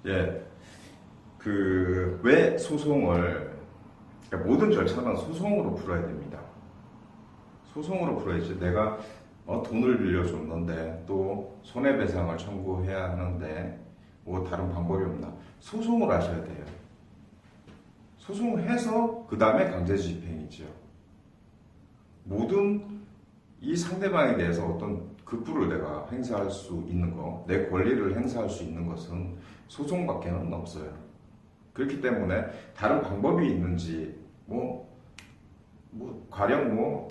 예, 왜 소송을, 그러니까 모든 절차는 소송으로 풀어야 됩니다. 소송으로 풀어야지. 내가 돈을 빌려줬는데 또 손해배상을 청구해야 하는데 뭐 다른 방법이 없나? 소송을 하셔야 돼요. 소송을 해서 그 다음에 강제집행이죠. 모든 이 상대방에 대해서 어떤 급부를 내가 행사할 수 있는 거, 내 권리를 행사할 수 있는 것은 소송밖에는 없어요. 그렇기 때문에 다른 방법이 있는지, 가령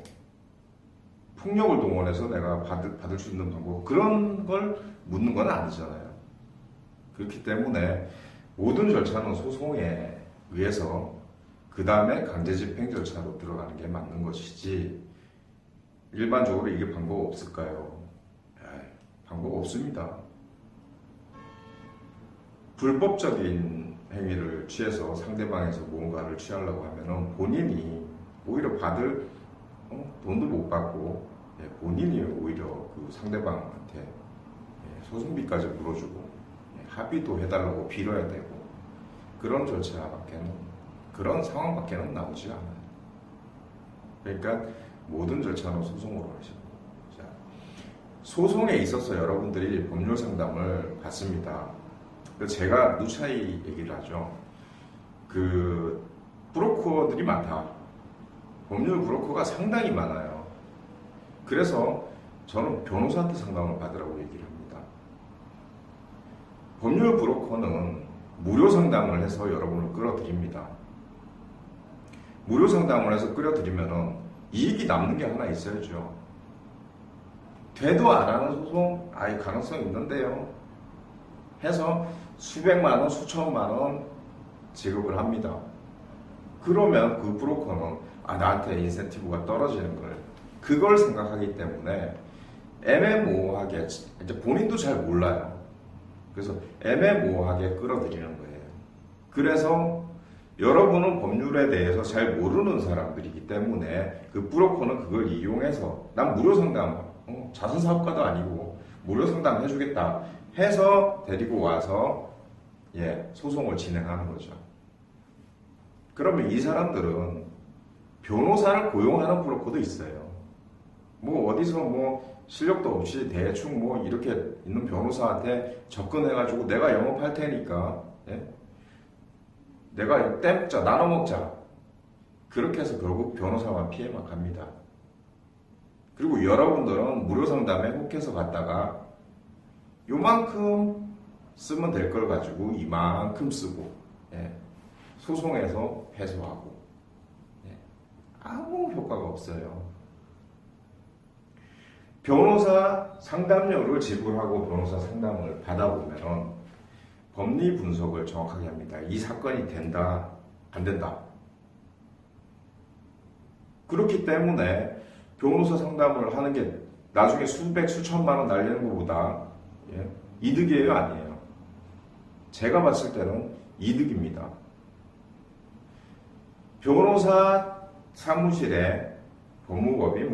폭력을 동원해서 내가 받을 수 있는 방법, 그런 걸 묻는 건 아니잖아요. 그렇기 때문에 모든 절차는 소송에 의해서 그 다음에 강제집행 절차로 들어가는 게 맞는 것이지, 일반적으로 이게 방법 없을까요? 방법 없습니다. 불법적인 행위를 취해서 상대방에서 무언가를 취하려고 하면은 본인이 오히려 받을 돈도 못 받고, 본인이 오히려 그 상대방한테 소송비까지 물어주고 합의도 해달라고 빌어야 되고, 그런 그런 상황밖에는 나오지 않아요. 그러니까 모든 절차는 소송으로 하시고, 소송에 있어서 여러분들이 법률 상담을 받습니다. 제가 누차히 얘기를 하죠. 브로커들이 많다. 법률 브로커가 상당히 많아요. 그래서 저는 변호사한테 상담을 받으라고 얘기를 합니다. 법률 브로커는 무료 상담을 해서 여러분을 끌어들입니다. 무료 상담을 해서 끌어들이면은 이익이 남는 게 하나 있어야죠. 되도 안 하는 소송, 가능성이 있는데요. 해서 수백만 원, 수천만 원 지급을 합니다. 그러면 그 브로커는 나한테 인센티브가 떨어지는 그걸 생각하기 때문에 애매모호하게, 이제 본인도 잘 몰라요. 그래서 애매모호하게 끌어들이는 거예요. 그래서 여러분은 법률에 대해서 잘 모르는 사람들이기 때문에 그 브로커는 그걸 이용해서 난 무료 상담, 자선사업가도 아니고 무료 상담 해주겠다 해서 데리고 와서 소송을 진행하는 거죠. 그러면 이 사람들은 변호사를 고용하는 브로커도 있어요. 어디서 실력도 없이 대충 이렇게 있는 변호사한테 접근해가지고 내가 영업할 테니까 내가 떼먹자, 나눠 먹자, 그렇게 해서 결국 변호사만 피해만 갑니다. 그리고 여러분들은 무료 상담에 혹해서 갔다가 요만큼 쓰면 될 걸 가지고 이만큼 쓰고 소송에서 패소하고 아무 효과가 없어요. 변호사 상담료를 지불하고 변호사 상담을 받아보면 법리 분석을 정확하게 합니다. 이 사건이 된다, 안 된다. 그렇기 때문에 변호사 상담을 하는 게 나중에 수백, 수천만 원 날리는 것보다 이득이에요, 아니에요? 제가 봤을 때는 이득입니다. 변호사 사무실에 법무법이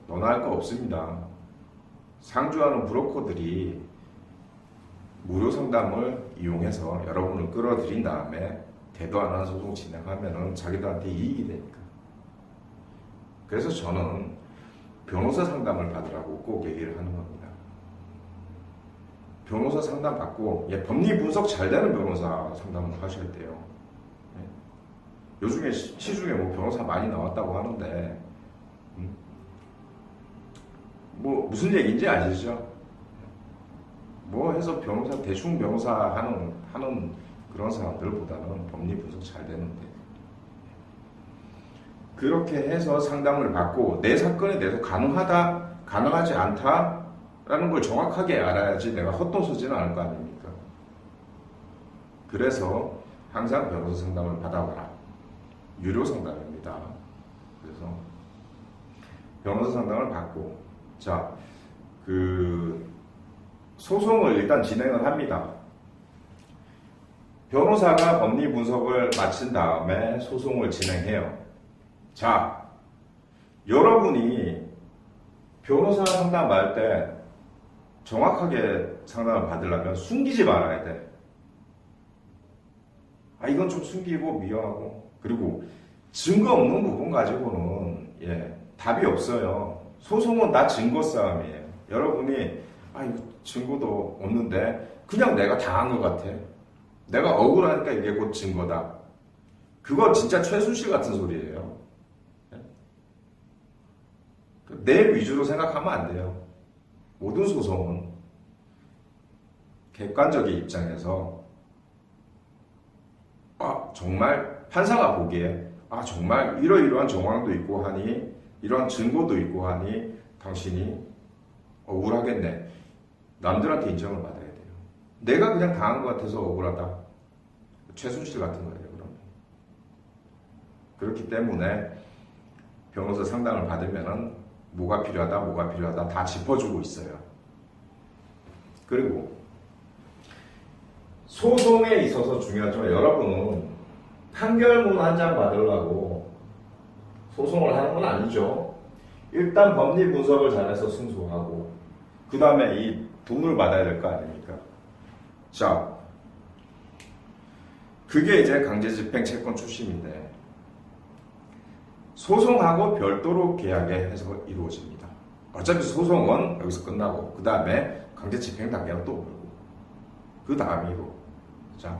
너나 할 거 없습니다. 상주하는 브로커들이 무료 상담을 이용해서 여러분을 끌어들인 다음에 대도 안 하는 소송 진행하면은 자기들한테 이익이 되니까. 그래서 저는 변호사 상담을 받으라고 꼭 얘기를 하는 겁니다. 변호사 상담 받고 법리 분석 잘 되는 변호사 상담을 하셔야 돼요. 요즘에 시중에 변호사 많이 나왔다고 하는데 무슨 얘기인지 아시죠? 해서 대충 변호사 하는 그런 사람들보다는 법리 분석 잘 되는데, 그렇게 해서 상담을 받고 내 사건에 대해서 가능하다, 가능하지 않다라는 걸 정확하게 알아야지 내가 헛돈 쓰지는 않을 거 아닙니까? 그래서 항상 변호사 상담을 받아봐라. 유료 상담입니다. 그래서 변호사 상담을 받고, 소송을 일단 진행을 합니다. 변호사가 법리 분석을 마친 다음에 소송을 진행해요. 여러분이 변호사 상담할 때 정확하게 상담을 받으려면 숨기지 말아야 돼. 이건 좀 숨기고 미워하고, 그리고 증거 없는 부분 가지고는 답이 없어요. 소송은 다 증거 싸움이에요. 여러분이 이거 증거도 없는데 그냥 내가 당한 것 같아. 내가 억울하니까 이게 곧 증거다. 그거 진짜 최순실 같은 소리예요. 내 위주로 생각하면 안 돼요. 모든 소송은 객관적인 입장에서 정말 판사가 보기에 정말 이러이러한 정황도 있고 하니 이러한 증거도 있고 하니 당신이 억울하겠네. 남들한테 인정을 받아야 돼요. 내가 그냥 당한 것 같아서 억울하다. 최순실 같은 거예요. 그러면. 그렇기 때문에 변호사 상담을 받으면은 뭐가 필요하다 다 짚어주고 있어요. 그리고 소송에 있어서 중요하죠. 여러분은 판결문 한 장 받으려고 소송을 하는 건 아니죠. 일단 법리 분석을 잘해서 승소하고 그 다음에 이 돈을 받아야 될 거 아닙니까? 자, 그게 이제 강제집행 채권 추심인데 소송하고 별도로 계약해서 이루어집니다. 어차피 소송은 여기서 끝나고 그 다음에 강제집행 단계는 또 오고 그 다음이고. 자,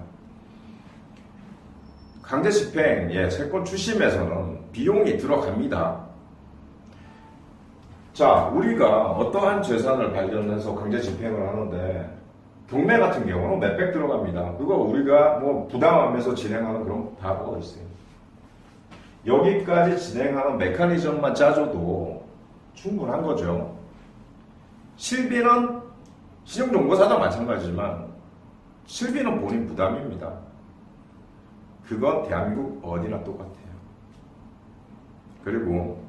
강제집행 채권 추심에서는 비용이 들어갑니다. 자, 우리가 어떠한 재산을 발견해서 강제집행을 하는데 경매 같은 경우는 몇백 들어갑니다. 그거 우리가 부당하면서 진행하는 그런 바보가 있어요. 여기까지 진행하는 메커니즘만 짜줘도 충분한 거죠. 실비는 신용정보사도 마찬가지지만 실비는 본인 부담입니다. 그건 대한민국 어디나 똑같아요. 그리고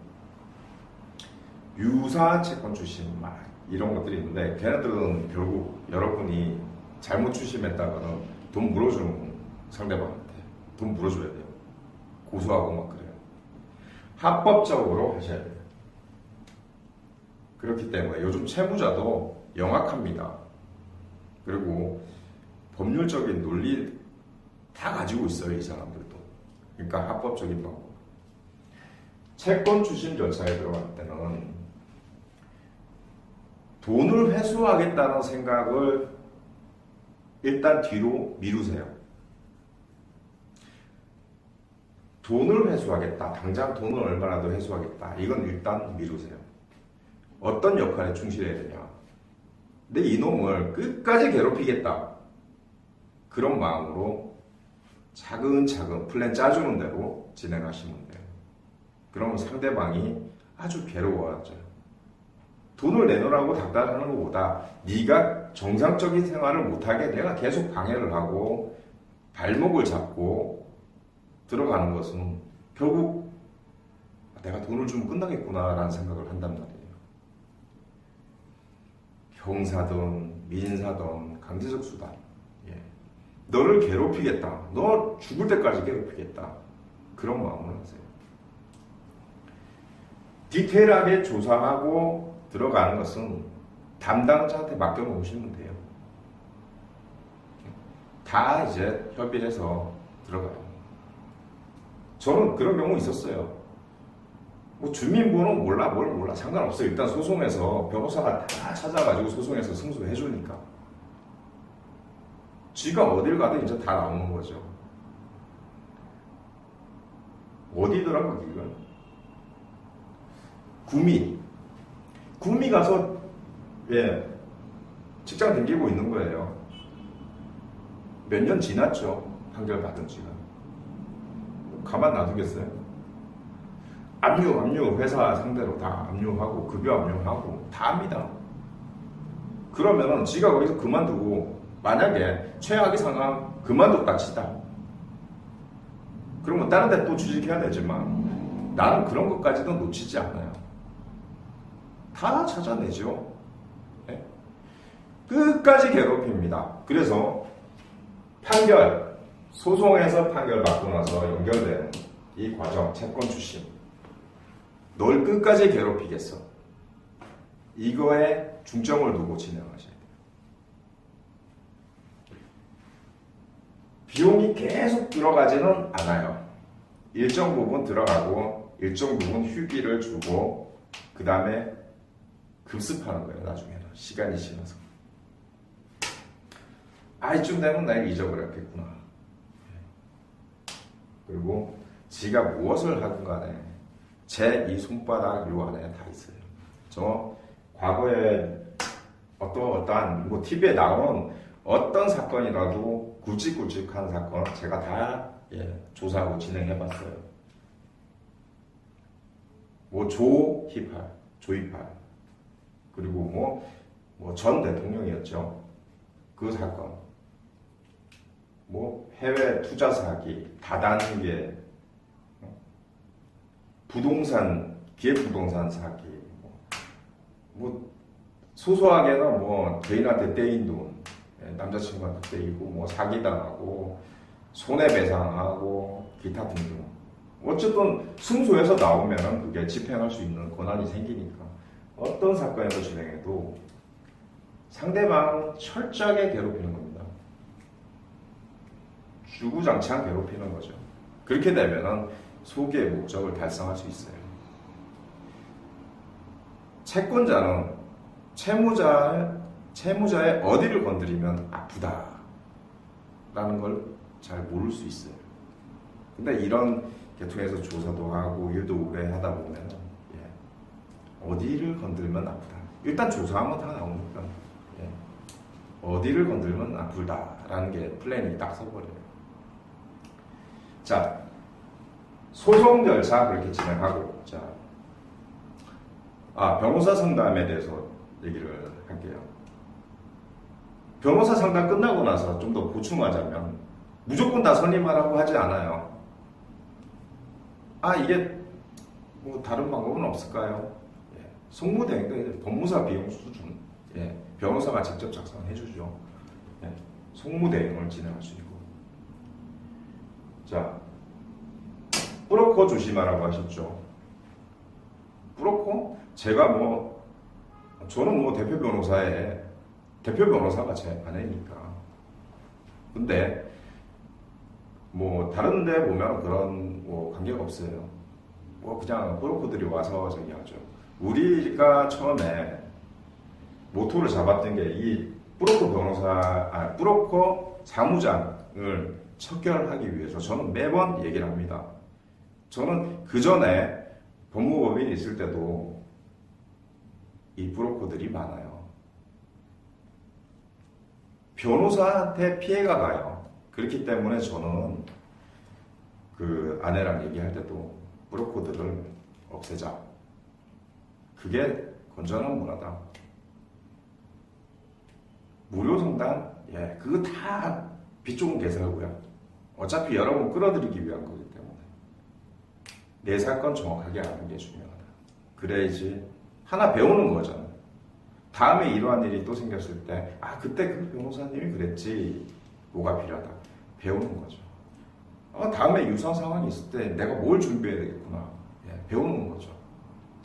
유사 채권 추심 이런 것들이 있는데 걔네들은 결국 여러분이 잘못 추심했다가는 돈 물어주는 상대방한테 돈 물어줘야 돼요. 고소하고 막 그래요. 합법적으로 하셔야 돼요. 그렇기 때문에 요즘 채무자도 영악합니다. 그리고 법률적인 논리 다 가지고 있어요, 이 사람들도. 그러니까 합법적인 방법. 채권 추심 절차에 들어갈 때는 돈을 회수하겠다는 생각을 일단 뒤로 미루세요. 돈을 회수하겠다. 당장 돈을 얼마라도 회수하겠다. 이건 일단 미루세요. 어떤 역할에 충실해야 되냐. 근데 이놈을 끝까지 괴롭히겠다. 그런 마음으로 차근차근 플랜 짜주는 대로 진행하시면 돼요. 그러면 상대방이 아주 괴로워하죠. 돈을 내놓으라고 닥달하는 것보다 네가 정상적인 생활을 못하게 내가 계속 방해를 하고 발목을 잡고 들어가는 것은 결국 내가 돈을 주면 끝나겠구나라는 생각을 한단 말이에요. 형사든 민사든 강제적 수단. 너를 괴롭히겠다. 너 죽을 때까지 괴롭히겠다. 그런 마음을 하세요. 디테일하게 조사하고 들어가는 것은 담당자한테 맡겨놓으시면 돼요. 다 이제 협의를 해서 들어가요. 저는 그런 경우 있었어요. 주민번호 몰라 뭘 몰라 상관없어요. 일단 소송에서 변호사가 다 찾아가지고 소송에서 승소해주니까 쥐가 어딜 가든 이제 다 나오는 거죠. 어디더라고 거기가? 구미 가서 직장 다니고 있는 거예요. 몇 년 지났죠. 판결 받은 지가. 가만 놔두겠어요? 압류 회사 상대로 다 압류하고 급여 압류하고 다 합니다. 그러면은 지가 거기서 그만두고 만약에 최악의 상황 그만뒀다 치다. 그러면 다른 데 또 취직해야 되지만 나는 그런 것까지도 놓치지 않아요. 다 찾아내죠. 네? 끝까지 괴롭힙니다. 그래서 판결, 소송에서 판결 받고 나서 연결되는 이 과정, 채권 추심. 널 끝까지 괴롭히겠어. 이거에 중점을 두고 진행하셔야 돼요. 비용이 계속 들어가지는 않아요. 일정 부분 들어가고 일정 부분 휴기를 주고 그 다음에 급습하는 거예요. 나중에는 시간이 지나서 이쯤 되면 나 잊어버렸겠구나. 그리고 지가 무엇을 하든 간에 제 이 손바닥 요 안에 다 있어요. 저 과거에 어떠한 뭐 TV에 나온 어떤 사건이라도 굵직굵직한 사건 제가 다 조사하고 진행해봤어요. 뭐 조이팔 그리고 뭐 전 대통령이었죠. 그 사건, 뭐 해외 투자 사기, 다단계, 부동산 기획부동산 사기, 뭐 소소하게는 뭐 개인한테 떼인 돈, 남자친구한테 떼이고 뭐 사기당하고 손해배상하고 기타 등등. 어쨌든 승소해서 나오면은 그게 집행할 수 있는 권한이 생기니까 어떤 사건에서 진행해도 상대방을 철저하게 괴롭히는 겁니다. 주구장창 괴롭히는 거죠. 그렇게 되면은 소기의 목적을 달성할 수 있어요. 채권자는 채무자의 어디를 건드리면 아프다라는 걸 잘 모를 수 있어요. 근데 이런 계통에서 조사도 하고 일도 오래 하다 보면 어디를 건들면 아프다. 일단 조사하면 다 나오니까 어디를 건들면 아프다라는 게 플랜이 딱 서버려요. 자, 소송 절차 그렇게 진행하고 변호사 상담에 대해서 얘기를 할게요. 변호사 상담 끝나고 나서 좀 더 보충하자면 무조건 다 선임하라고 하지 않아요. 이게 뭐 다른 방법은 없을까요? 송무대행도 법무사 비용 수준, 변호사가 직접 작성해 주죠. 송무대행을 진행할 수 있고. 자, 브로커 조심하라고 하셨죠. 브로커? 저는 대표 변호사가 제 아내니까. 근데 다른 데 보면 그런 관계가 없어요. 그냥 브로커들이 와서 저기 하죠. 우리가 처음에 모토를 잡았던 게 이 브로커 사무장을 척결하기 위해서 저는 매번 얘기를 합니다. 저는 그 전에 법무법인이 있을 때도 이 브로커들이 많아요. 변호사한테 피해가 가요. 그렇기 때문에 저는 그 아내랑 얘기할 때도 브로커들을 없애자. 그게 건전한 문화다. 무료 상담? 그거 다 빚 좋은 개설고요. 어차피 여러분 끌어들이기 위한 거기 때문에 내 사건 정확하게 아는 게 중요하다. 그래야지 하나 배우는 거잖아요. 다음에 이러한 일이 또 생겼을 때 그때 그 변호사님이 그랬지. 뭐가 필요하다. 배우는 거죠. 다음에 유사한 상황이 있을 때 내가 뭘 준비해야 되겠구나. 배우는 거죠.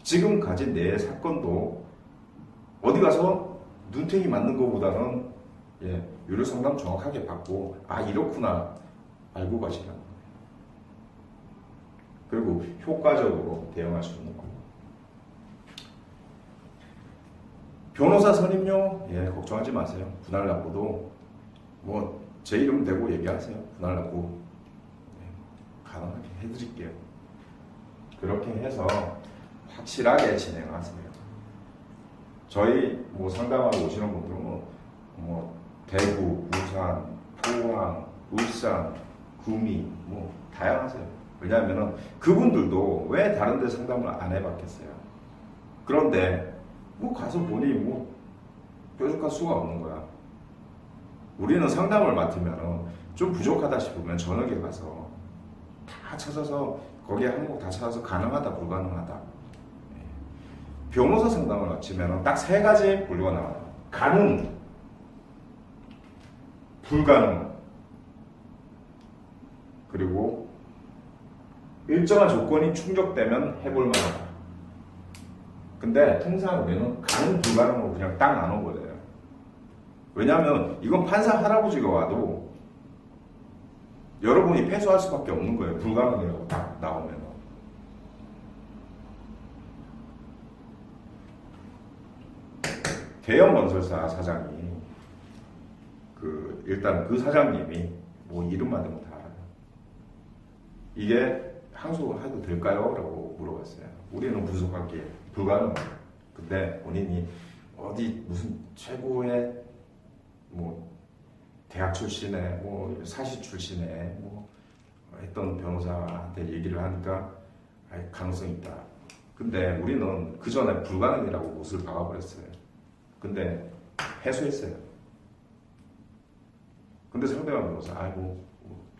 지금 가진 내 사건도 어디 가서 눈탱이 맞는 것보다는 유료 상담 정확하게 받고 이렇구나 알고 가시라는 거예요. 그리고 효과적으로 대응할 수 있는 거고. 변호사 선임료 걱정하지 마세요. 분할 납부도 제 이름 대고 얘기하세요. 분할 납부 가능하게 해드릴게요. 그렇게 해서 확실하게 진행하세요. 저희 상담하러 오시는 분들은 대구, 부산, 포항, 울산, 구미 다양하세요. 왜냐하면 그분들도 왜 다른 데 상담을 안 해봤겠어요. 그런데 가서 보니 뾰족할 수가 없는 거야. 우리는 상담을 맡으면 좀 부족하다 싶으면 저녁에 가서 다 찾아서 거기에 항목 다 찾아서 가능하다 불가능하다. 변호사 상담을 마치면 딱 3가지 분류가 나와요. 가능, 불가능, 그리고 일정한 조건이 충족되면 해볼 만하다. 근데 통상 우리는 가능, 불가능으로 그냥 딱 나눠버려요. 왜냐하면 이건 판사 할아버지가 와도 여러분이 패소할 수밖에 없는 거예요. 불가능이라고 딱 나오면. 대형 건설사 사장이 일단 그 사장님이 뭐 이름만 되면 다 알아요. 이게 항소해도 될까요? 라고 물어봤어요. 우리는 분석할게 불가능해요. 근데 본인이 어디 무슨 최고의 뭐 대학 출신의 뭐 사시 출신의 뭐 했던 변호사한테 얘기를 하니까 가능성이 있다. 근데 우리는 그 전에 불가능이라고 못을 박아버렸어요. 근데 패소했어요. 근데 상대방 변호사 뭐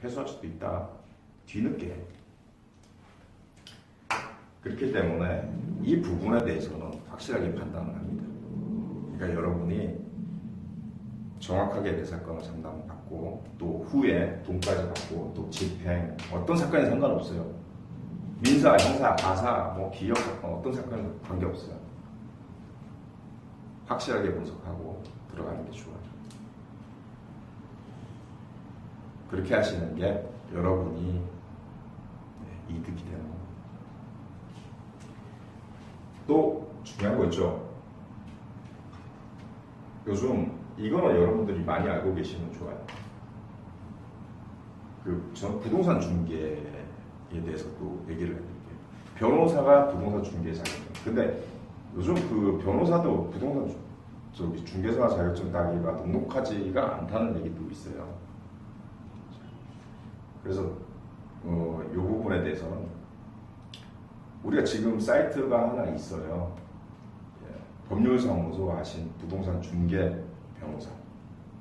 패소할 수도 있다. 뒤늦게. 그렇기 때문에 이 부분에 대해서는 확실하게 판단을 합니다. 그러니까 여러분이 정확하게 내 사건을 상담받고 또 후에 돈까지 받고 또 집행 어떤 사건이 상관없어요. 민사, 형사, 가사, 뭐 기업 사건 어떤 사건은 관계없어요. 확실하게 분석하고 들어가는 게 좋아요. 그렇게 하시는 게 여러분이 이득이 되는 겁니다. 또 중요한 거 있죠. 요즘 이거는 여러분들이 많이 알고 계시면 좋아요. 전 부동산 중개에 대해서 또 얘기를 해드릴게요. 변호사가 부동산 중개 자격증. 근데 요즘 변호사도 부동산 중개사 자격증 따기가 녹록하지가 않다는 얘기도 있어요. 그래서 이 부분에 대해서는 우리가 지금 사이트가 하나 있어요. 법률사무소 하신 부동산 중개 변호사.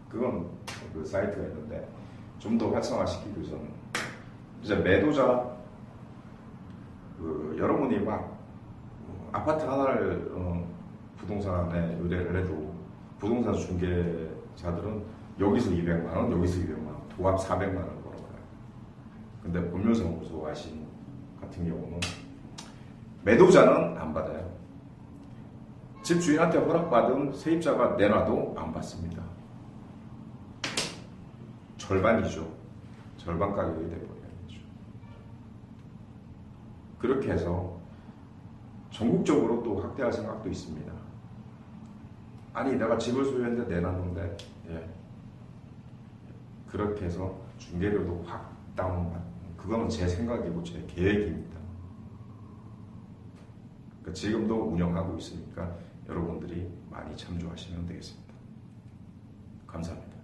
그건 그 사이트가 있는데 좀 더 활성화시키기 위해서는 이제 매도자 여러분이 막 아파트 하나를 부동산에 의뢰를 해도 부동산 중개자들은 여기서 200만 원, 여기서 200만 원, 도합 400만 원 벌어가요. 근데 법률사무소 하신 같은 경우는 매도자는 안 받아요. 집주인한테 허락받은 세입자가 내놔도 안 받습니다. 절반이죠. 절반 가격이 돼버려요. 그렇게 해서 전국적으로 또 확대할 생각도 있습니다. 아니 내가 집을 소유했는데 내놨는데 그렇게 해서 중개료도 확 다운받는 그거는 제 생각이고 제 계획입니다. 그러니까 지금도 운영하고 있으니까 여러분들이 많이 참조하시면 되겠습니다. 감사합니다.